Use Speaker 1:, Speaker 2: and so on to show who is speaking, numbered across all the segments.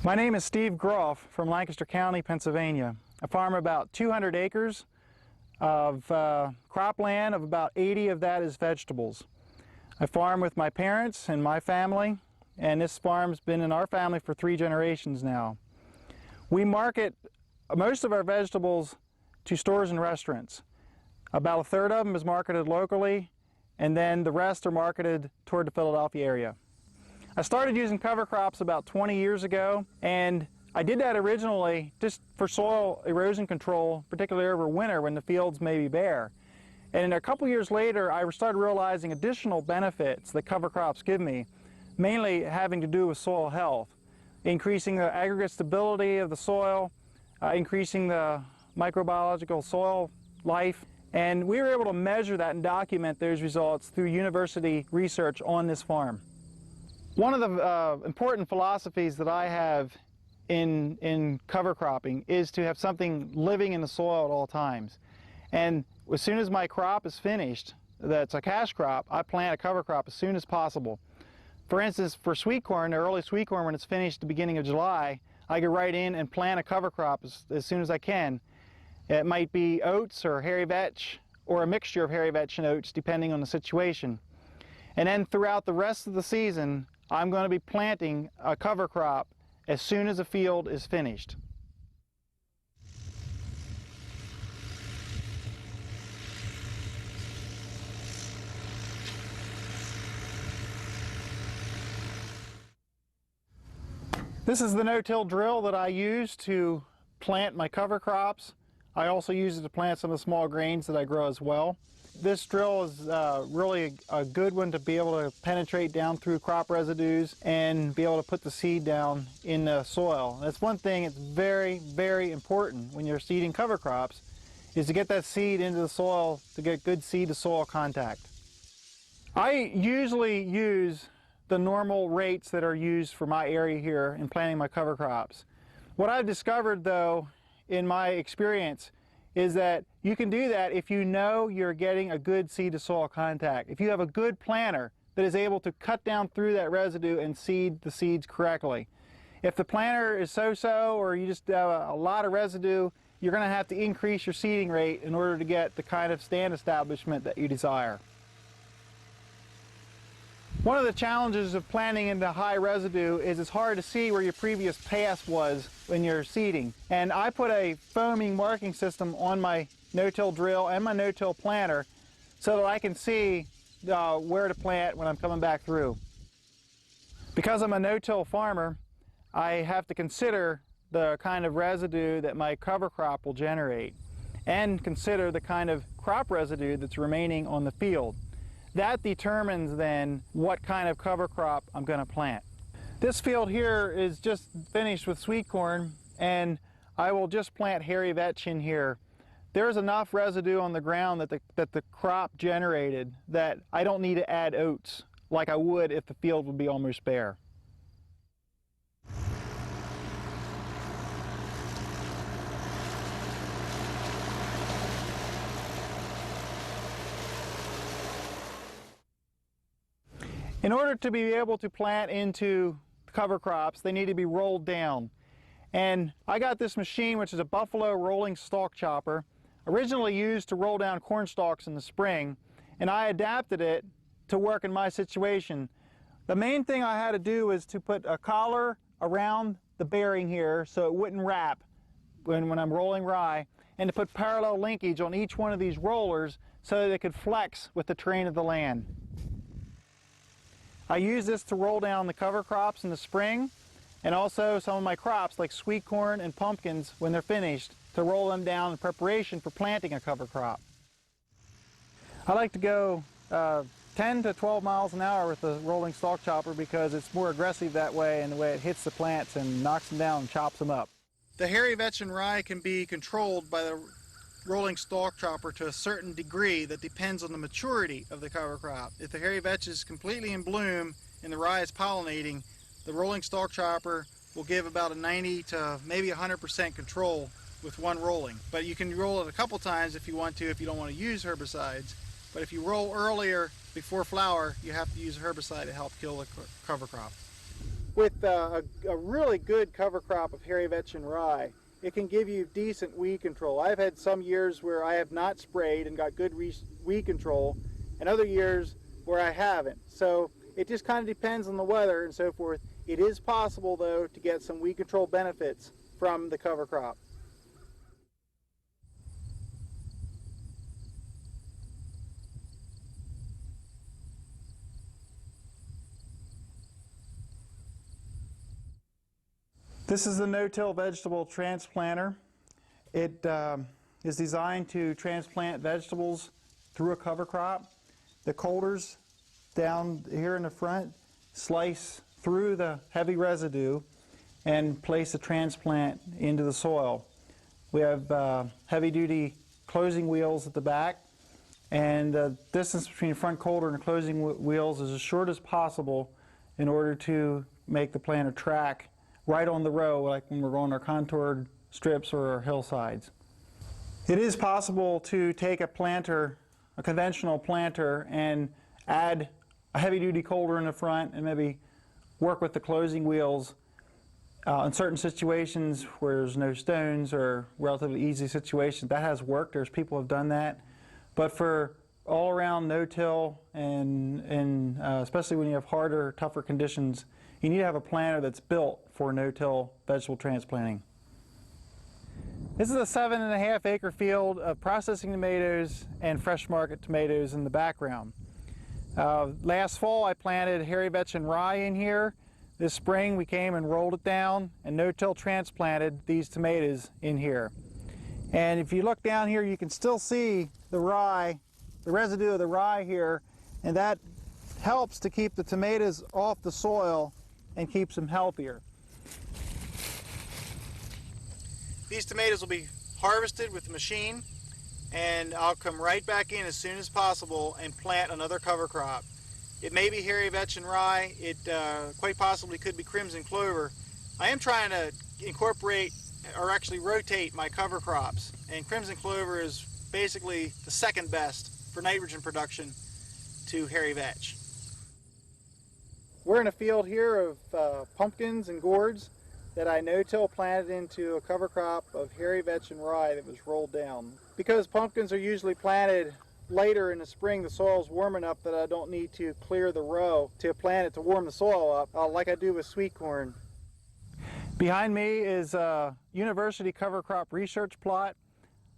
Speaker 1: My name is Steve Groff from Lancaster County, Pennsylvania. I farm about 200 acres of cropland. Of about 80 of that is vegetables. I farm with my parents and my family, and this farm's been in our family for 3 generations now. We market most of our vegetables to stores and restaurants. About a third of them is marketed locally, and then the rest are marketed toward the Philadelphia area. I started using cover crops about 20 years ago, and I did that originally just for soil erosion control, particularly over winter when the fields may be bare. And a couple years later, I started realizing additional benefits that cover crops give me, mainly having to do with soil health, increasing the aggregate stability of the soil, increasing the microbiological soil life, and we were able to measure that and document those results through university research on this farm. One of the important philosophies that I have in cover cropping is to have something living in the soil at all times. And as soon as my crop is finished, that's a cash crop, I plant a cover crop as soon as possible. For instance, for sweet corn, the early sweet corn, when it's finished at the beginning of July, I go right in and plant a cover crop as soon as I can. It might be oats or hairy vetch or a mixture of hairy vetch and oats depending on the situation. And then throughout the rest of the season, I'm going to be planting a cover crop as soon as the field is finished. This is the no-till drill that I use to plant my cover crops. I also use it to plant some of the small grains that I grow as well. This drill is really a good one to be able to penetrate down through crop residues and be able to put the seed down in the soil. That's one thing that's very, very important when you're seeding cover crops, is to get that seed into the soil to get good seed-to-soil contact. I usually use the normal rates that are used for my area here in planting my cover crops. What I've discovered, though, in my experience, is that you can do that if you know you're getting a good seed-to-soil contact. If you have a good planter that is able to cut down through that residue and seed the seeds correctly. If the planter is so-so, or you just have a lot of residue, you're going to have to increase your seeding rate in order to get the kind of stand establishment that you desire. One of the challenges of planting into high residue is it's hard to see where your previous pass was when you're seeding. And I put a foaming marking system on my no-till drill and my no-till planter so that I can see where to plant when I'm coming back through. Because I'm a no-till farmer, I have to consider the kind of residue that my cover crop will generate and consider the kind of crop residue that's remaining on the field. That determines then what kind of cover crop I'm going to plant. This field here is just finished with sweet corn, and I will just plant hairy vetch in here. There's enough residue on the ground that the crop generated that I don't need to add oats like I would if the field would be almost bare. In order to be able to plant into cover crops, they need to be rolled down. And I got this machine, which is a Buffalo rolling stalk chopper, originally used to roll down corn stalks in the spring, and I adapted it to work in my situation. The main thing I had to do was to put a collar around the bearing here so it wouldn't wrap when I'm rolling rye, and to put parallel linkage on each one of these rollers so that it could flex with the terrain of the land. I use this to roll down the cover crops in the spring, and also some of my crops like sweet corn and pumpkins when they're finished, to roll them down in preparation for planting a cover crop. I like to go 10 to 12 miles an hour with the rolling stalk chopper because it's more aggressive that way, and the way it hits the plants and knocks them down and chops them up. The hairy vetch and rye can be controlled by the rolling stalk chopper to a certain degree that depends on the maturity of the cover crop. If the hairy vetch is completely in bloom and the rye is pollinating, the rolling stalk chopper will give about a 90 to maybe 100% control with one rolling. But you can roll it a couple times if you want to, if you don't want to use herbicides. But if you roll earlier before flower, you have to use herbicide to help kill the cover crop. With a really good cover crop of hairy vetch and rye, it can give you decent weed control. I've had some years where I have not sprayed and got good weed control, and other years where I haven't. So it just kind of depends on the weather and so forth. It is possible, though, to get some weed control benefits from the cover crop. This is the no-till vegetable transplanter. It is designed to transplant vegetables through a cover crop. The coulters down here in the front slice through the heavy residue and place a transplant into the soil. We have heavy-duty closing wheels at the back, and the distance between the front coulter and the closing wheels is as short as possible in order to make the planter track right on the row, like when we're going our contoured strips or our hillsides. It is possible to take a planter, a conventional planter, and add a heavy-duty coulter in the front and maybe work with the closing wheels in certain situations where there's no stones or relatively easy situations. That has worked. There's people who have done that. But for all-around no-till and especially when you have harder, tougher conditions, you need to have a planter that's built for no-till vegetable transplanting. This is a 7.5 acre field of processing tomatoes and fresh market tomatoes in the background. Last fall I planted hairy vetch and rye in here. This spring we came and rolled it down and no-till transplanted these tomatoes in here. And if you look down here, you can still see the rye, the residue of the rye here, and that helps to keep the tomatoes off the soil and keeps them healthier. These tomatoes will be harvested with the machine, and I'll come right back in as soon as possible and plant another cover crop. It may be hairy vetch and rye. It quite possibly could be crimson clover. I am trying to incorporate or actually rotate my cover crops, and crimson clover is basically the second best for nitrogen production to hairy vetch. We're in a field here of pumpkins and gourds that I no-till planted into a cover crop of hairy vetch and rye that was rolled down. Because pumpkins are usually planted later in the spring, the soil's warm enough that I don't need to clear the row to plant it to warm the soil up like I do with sweet corn. Behind me is a university cover crop research plot.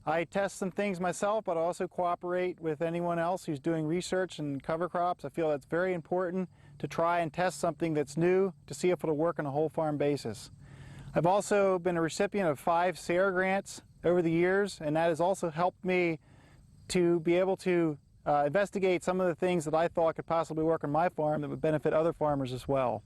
Speaker 1: I test some things myself, but I also cooperate with anyone else who's doing research in cover crops. I feel that's very important to try and test something that's new to see if it'll work on a whole farm basis. I've also been a recipient of 5 Cedar grants over the years, and that has also helped me to be able to investigate some of the things that I thought could possibly work on my farm that would benefit other farmers as well.